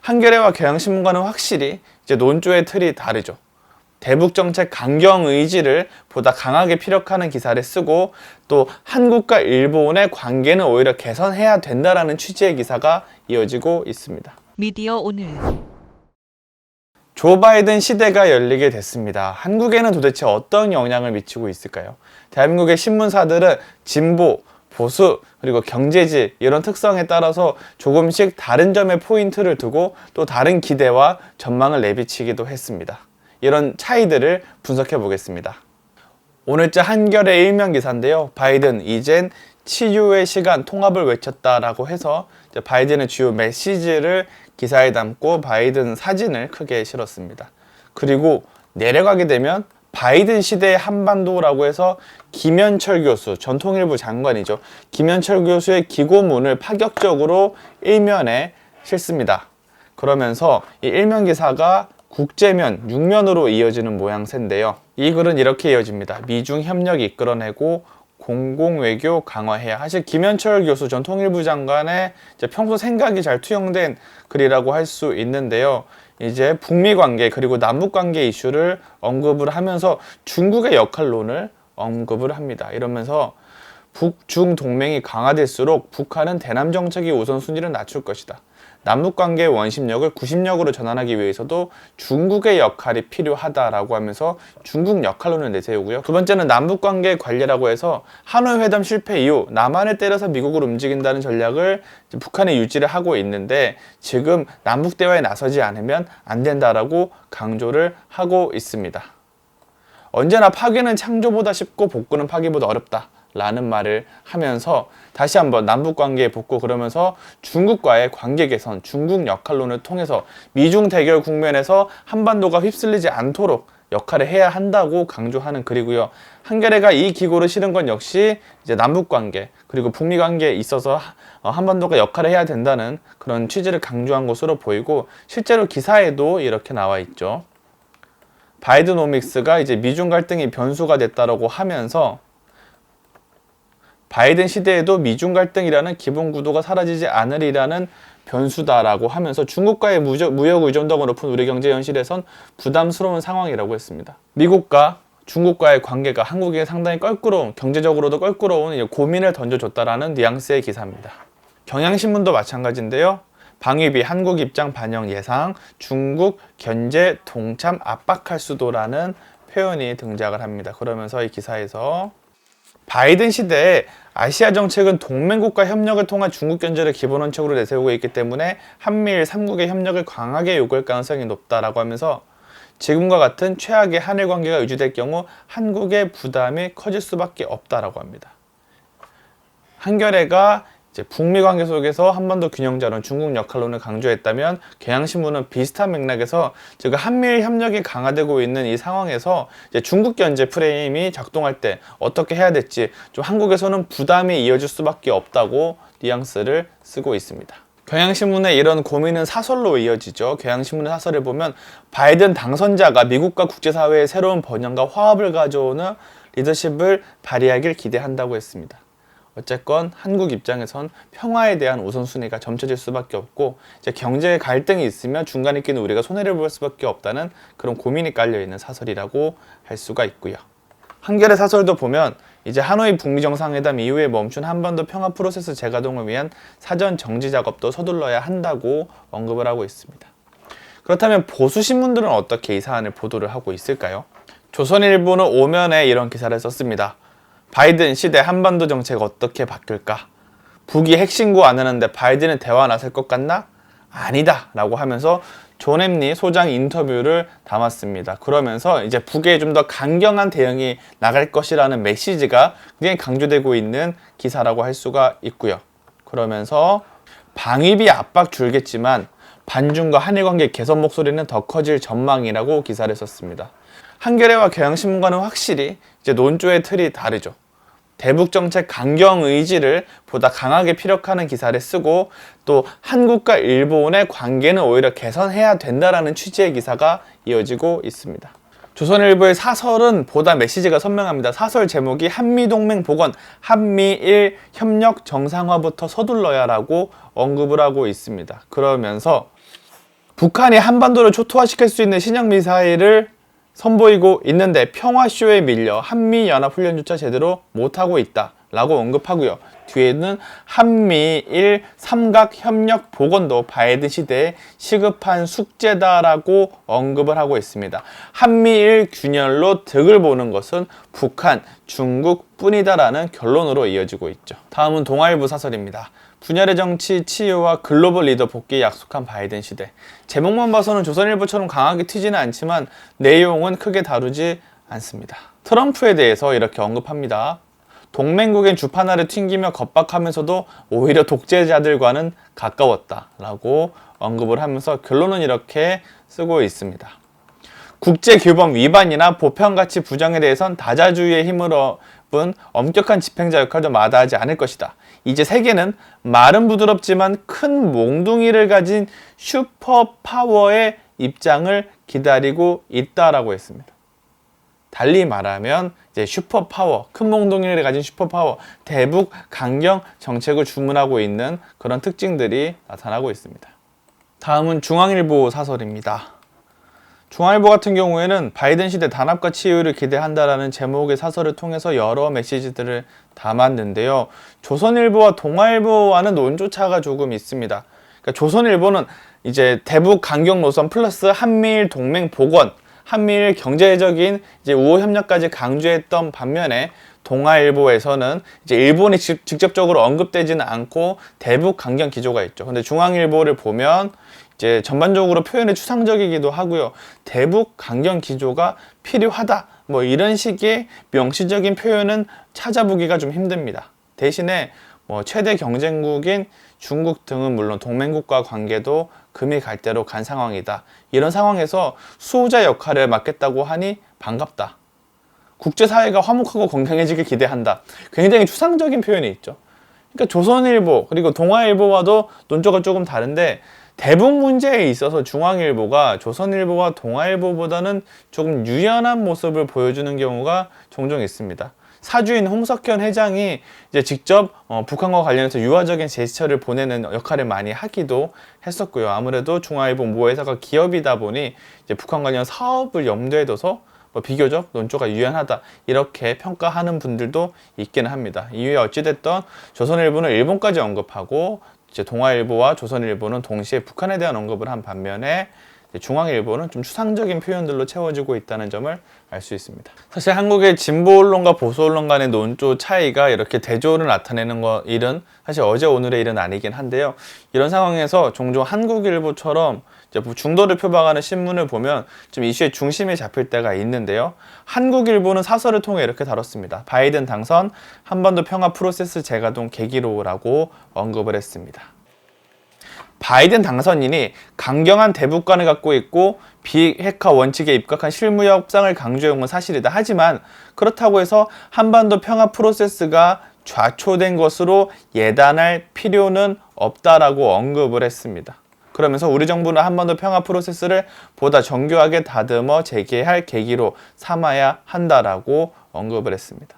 한겨레와 경향신문과는 확실히 이제 논조의 틀이 다르죠. 대북정책 강경 의지를 보다 강하게 피력하는 기사를 쓰고 또 한국과 일본의 관계는 오히려 개선해야 된다라는 취지의 기사가 이어지고 있습니다. 미디어 오늘 조 바이든 시대가 열리게 됐습니다. 한국에는 도대체 어떤 영향을 미치고 있을까요? 대한민국의 신문사들은 진보, 보수, 그리고 경제지 이런 특성에 따라서 조금씩 다른 점에 포인트를 두고 또 다른 기대와 전망을 내비치기도 했습니다. 이런 차이들을 분석해 보겠습니다. 오늘자 한겨레 일면 기사인데요. 바이든 이젠 치유의 시간 통합을 외쳤다라고 해서 바이든의 주요 메시지를 기사에 담고 바이든 사진을 크게 실었습니다. 그리고 내려가게 되면 바이든 시대의 한반도라고 해서 김현철 교수, 전 통일부 장관이죠. 김현철 교수의 기고문을 파격적으로 일면에 실습니다. 그러면서 이 일면 기사가 국제면, 6면으로 이어지는 모양새인데요. 이 글은 이렇게 이어집니다. 미중 협력이 이끌어내고 공공외교 강화해야. 사실 김현철 교수 전 통일부 장관의 평소 생각이 잘 투영된 글이라고 할 수 있는데요. 이제 북미 관계 그리고 남북 관계 이슈를 언급을 하면서 중국의 역할론을 언급을 합니다. 이러면서 북중 동맹이 강화될수록 북한은 대남 정책의 우선순위를 낮출 것이다. 남북관계의 원심력을 구심력으로 전환하기 위해서도 중국의 역할이 필요하다라고 하면서 중국 역할론을 내세우고요. 두 번째는 남북관계 관리라고 해서 하노이 회담 실패 이후 남한을 때려서 미국을 움직인다는 전략을 북한이 유지를 하고 있는데 지금 남북 대화에 나서지 않으면 안 된다라고 강조를 하고 있습니다. 언제나 파괴는 창조보다 쉽고 복구는 파기보다 어렵다 라는 말을 하면서 다시 한번 남북관계에 복구 그러면서 중국과의 관계 개선, 중국 역할론을 통해서 미중 대결 국면에서 한반도가 휩쓸리지 않도록 역할을 해야 한다고 강조하는 글이고요. 한겨레가 이 기고를 실은 건 역시 이제 남북관계 그리고 북미 관계에 있어서 한반도가 역할을 해야 된다는 그런 취지를 강조한 것으로 보이고 실제로 기사에도 이렇게 나와 있죠. 바이드노믹스가 이제 미중 갈등이 변수가 됐다라고 하면서 바이든 시대에도 미중 갈등이라는 기본 구도가 사라지지 않으리라는 변수다라고 하면서 중국과의 무역 의존도가 높은 우리 경제 현실에선 부담스러운 상황이라고 했습니다. 미국과 중국과의 관계가 한국에게 상당히 껄끄러운, 경제적으로도 껄끄러운 고민을 던져줬다라는 뉘앙스의 기사입니다. 경향신문도 마찬가지인데요. 방위비 한국 입장 반영 예상, 중국 견제 동참 압박할 수도라는 표현이 등장을 합니다. 그러면서 이 기사에서 바이든 시대에 아시아 정책은 동맹국가 협력을 통한 중국 견제를 기본 원칙으로 내세우고 있기 때문에 한미일 3국의 협력을 강하게 요구할 가능성이 높다라고 하면서 지금과 같은 최악의 한일 관계가 유지될 경우 한국의 부담이 커질 수밖에 없다라고 합니다. 한겨레가 이제 북미 관계 속에서 한반도 균형자론, 중국 역할론을 강조했다면 경향신문은 비슷한 맥락에서 즉 한미일 협력이 강화되고 있는 이 상황에서 이제 중국 견제 프레임이 작동할 때 어떻게 해야 될지 좀 한국에서는 부담이 이어질 수밖에 없다고 뉘앙스를 쓰고 있습니다. 경향신문의 이런 고민은 사설로 이어지죠. 경향신문의 사설을 보면 바이든 당선자가 미국과 국제사회의 새로운 번영과 화합을 가져오는 리더십을 발휘하길 기대한다고 했습니다. 어쨌건 한국 입장에선 평화에 대한 우선순위가 점쳐질 수밖에 없고 이제 경제 갈등이 있으면 중간에 끼는 우리가 손해를 볼 수밖에 없다는 그런 고민이 깔려있는 사설이라고 할 수가 있고요. 한겨레 사설도 보면 이제 하노이 북미 정상회담 이후에 멈춘 한반도 평화 프로세스 재가동을 위한 사전 정지 작업도 서둘러야 한다고 언급을 하고 있습니다. 그렇다면 보수 신문들은 어떻게 이 사안을 보도를 하고 있을까요? 조선일보는 5면에 이런 기사를 썼습니다. 바이든 시대 한반도 정책 어떻게 바뀔까? 북이 핵신고 안 하는데 바이든은 대화 나설 것 같나? 아니다 라고 하면서 존 햄리 소장 인터뷰를 담았습니다. 그러면서 이제 북에 좀 더 강경한 대응이 나갈 것이라는 메시지가 굉장히 강조되고 있는 기사라고 할 수가 있고요. 그러면서 방위비 압박 줄겠지만 반중과 한일 관계 개선 목소리는 더 커질 전망이라고 기사를 썼습니다. 한겨레와 경향신문과는 확실히 이제 논조의 틀이 다르죠. 대북정책 강경 의지를 보다 강하게 피력하는 기사를 쓰고 또 한국과 일본의 관계는 오히려 개선해야 된다라는 취지의 기사가 이어지고 있습니다. 조선일보의 사설은 보다 메시지가 선명합니다. 사설 제목이 한미동맹 복원, 한미일 협력 정상화부터 서둘러야 라고 언급을 하고 있습니다. 그러면서 북한이 한반도를 초토화시킬 수 있는 신형 미사일을 선보이고 있는데 평화쇼에 밀려 한미연합훈련조차 제대로 못하고 있다 라고 언급하고요. 뒤에는 한미일 삼각협력 복원도 바이든 시대에 시급한 숙제다라고 언급을 하고 있습니다. 한미일 균열로 득을 보는 것은 북한, 중국 뿐이다라는 결론으로 이어지고 있죠. 다음은 동아일보 사설입니다. 분열의 정치 치유와 글로벌 리더 복귀 약속한 바이든 시대. 제목만 봐서는 조선일보처럼 강하게 튀지는 않지만 내용은 크게 다루지 않습니다. 트럼프에 대해서 이렇게 언급합니다. 동맹국엔 주판 아래 튕기며 겁박하면서도 오히려 독재자들과는 가까웠다 라고 언급을 하면서 결론은 이렇게 쓰고 있습니다. 국제규범 위반이나 보편가치 부정에 대해선 다자주의의 힘을 얻은 엄격한 집행자 역할도 마다하지 않을 것이다. 이제 세계는 말은 부드럽지만 큰 몽둥이를 가진 슈퍼파워의 입장을 기다리고 있다라고 했습니다. 달리 말하면 이제 슈퍼파워, 큰 몽둥이를 가진 슈퍼파워, 대북 강경 정책을 주문하고 있는 그런 특징들이 나타나고 있습니다. 다음은 중앙일보 사설입니다. 중앙일보 같은 경우에는 바이든 시대 단합과 치유를 기대한다라는 제목의 사설을 통해서 여러 메시지들을 담았는데요. 조선일보와 동아일보와는 논조차가 조금 있습니다. 그러니까 조선일보는 이제 대북 강경 노선 플러스 한미일 동맹 복원, 한미일 경제적인 이제 우호 협력까지 강조했던 반면에 동아일보에서는 이제 일본이 직접적으로 언급되지는 않고 대북 강경 기조가 있죠. 근데 중앙일보를 보면 이제 전반적으로 표현이 추상적이기도 하고요. 대북 강경 기조가 필요하다. 뭐 이런 식의 명시적인 표현은 찾아보기가 좀 힘듭니다. 대신에 뭐 최대 경쟁국인 중국 등은 물론 동맹국과 관계도 금이 갈 대로 간 상황이다. 이런 상황에서 수호자 역할을 맡겠다고 하니 반갑다. 국제사회가 화목하고 건강해지길 기대한다. 굉장히 추상적인 표현이 있죠. 그러니까 조선일보 그리고 동아일보와도 논조가 조금 다른데 대북 문제에 있어서 중앙일보가 조선일보와 동아일보보다는 조금 유연한 모습을 보여주는 경우가 종종 있습니다. 사주인 홍석현 회장이 이제 직접 북한과 관련해서 유화적인 제스처를 보내는 역할을 많이 하기도 했었고요. 아무래도 중앙일보 모 회사가 기업이다 보니 이제 북한 관련 사업을 염두에 둬서 비교적 논조가 유연하다 이렇게 평가하는 분들도 있기는 합니다. 이후에 어찌됐든 조선일보는 일본까지 언급하고 이제 동아일보와 조선일보는 동시에 북한에 대한 언급을 한 반면에 중앙일보는 좀 추상적인 표현들로 채워지고 있다는 점을 알 수 있습니다. 사실 한국의 진보 언론과 보수 언론 간의 논조 차이가 이렇게 대조를 나타내는 일은 사실 어제 오늘의 일은 아니긴 한데요. 이런 상황에서 종종 한국일보처럼 이제 중도를 표방하는 신문을 보면 좀 이슈의 중심에 잡힐 때가 있는데요. 한국일보는 사설을 통해 이렇게 다뤘습니다. 바이든 당선, 한반도 평화 프로세스 재가동 계기로라고 언급을 했습니다. 바이든 당선인이 강경한 대북관을 갖고 있고 비핵화 원칙에 입각한 실무 협상을 강조해온 건 사실이다. 하지만 그렇다고 해서 한반도 평화 프로세스가 좌초된 것으로 예단할 필요는 없다라고 언급을 했습니다. 그러면서 우리 정부는 한반도 평화 프로세스를 보다 정교하게 다듬어 재개할 계기로 삼아야 한다라고 언급을 했습니다.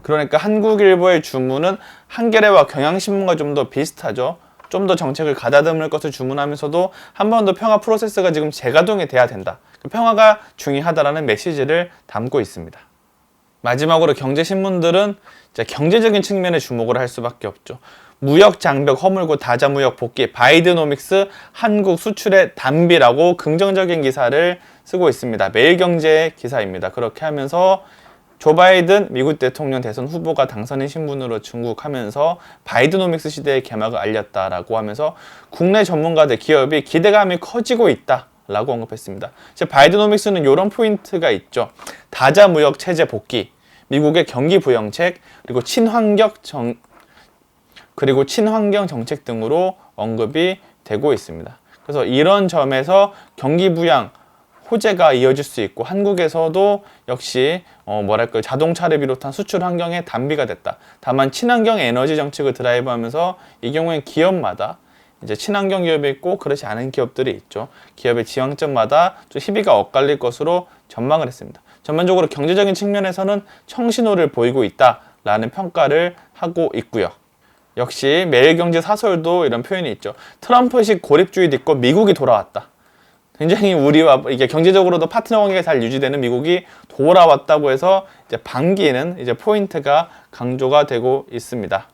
그러니까 한국일보의 주문은 한겨레와 경향신문과 좀 더 비슷하죠. 좀 더 정책을 가다듬을 것을 주문하면서도 한반도 평화 프로세스가 지금 재가동이 돼야 된다. 평화가 중요하다라는 메시지를 담고 있습니다. 마지막으로 경제신문들은 경제적인 측면에 주목을 할 수밖에 없죠. 무역 장벽 허물고 다자무역 복귀, 바이드노믹스 한국 수출의 단비라고 긍정적인 기사를 쓰고 있습니다. 매일경제의 기사입니다. 그렇게 하면서 조 바이든 미국 대통령 대선 후보가 당선인 신분으로 증국하면서 바이드노믹스 시대의 개막을 알렸다라고 하면서 국내 전문가들, 기업이 기대감이 커지고 있다라고 언급했습니다. 바이드노믹스는 이런 포인트가 있죠. 다자무역 체제 복귀, 미국의 경기 부양책, 그리고 친환경 정책 등으로 언급이 되고 있습니다. 그래서 이런 점에서 경기 부양 호재가 이어질 수 있고 한국에서도 역시 자동차를 비롯한 수출 환경에 단비가 됐다. 다만 친환경 에너지 정책을 드라이브하면서 이 경우엔 기업마다 이제 친환경 기업이 있고 그렇지 않은 기업들이 있죠. 기업의 지향점마다 좀 희비가 엇갈릴 것으로 전망을 했습니다. 전반적으로 경제적인 측면에서는 청신호를 보이고 있다라는 평가를 하고 있고요. 역시 매일경제 사설도 이런 표현이 있죠. 트럼프식 고립주의도 있고 미국이 돌아왔다. 굉장히 우리와 이게 경제적으로도 파트너 관계가 잘 유지되는 미국이 돌아왔다고 해서 이제 반기는 이제 포인트가 강조가 되고 있습니다.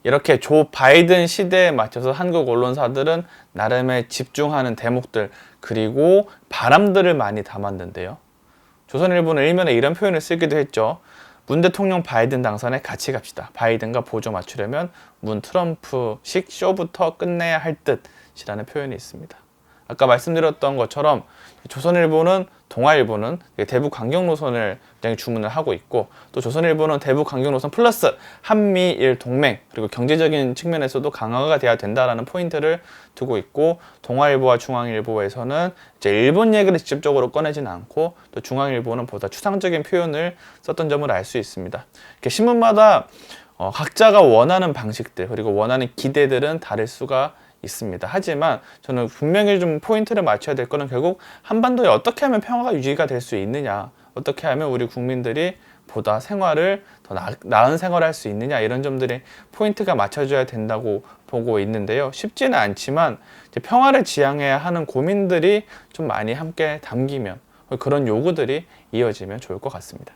이렇게 조 바이든 시대에 맞춰서 한국 언론사들은 나름의 집중하는 대목들 그리고 바람들을 많이 담았는데요. 조선일보는 일면에 이런 표현을 쓰기도 했죠. 문 대통령 바이든 당선에 같이 갑시다. 바이든과 보조 맞추려면 문 트럼프식 쇼부터 끝내야 할 듯이라는 표현이 있습니다. 아까 말씀드렸던 것처럼 조선일보는 동아일보는 대북 강경 노선을 굉장히 주문을 하고 있고 또 조선일보는 대북 강경 노선 플러스 한미일 동맹 그리고 경제적인 측면에서도 강화가 돼야 된다라는 포인트를 두고 있고 동아일보와 중앙일보에서는 이제 일본 얘기를 직접적으로 꺼내지는 않고 또 중앙일보는 보다 추상적인 표현을 썼던 점을 알 수 있습니다. 이렇게 신문마다 각자가 원하는 방식들 그리고 원하는 기대들은 다를 수가 있습니다. 하지만 저는 분명히 좀 포인트를 맞춰야 될 거는 결국 한반도에 어떻게 하면 평화가 유지가 될 수 있느냐, 어떻게 하면 우리 국민들이 보다 생활을 더 나은 생활을 할 수 있느냐 이런 점들이 포인트가 맞춰져야 된다고 보고 있는데요. 쉽지는 않지만 이제 평화를 지향해야 하는 고민들이 좀 많이 함께 담기면 그런 요구들이 이어지면 좋을 것 같습니다.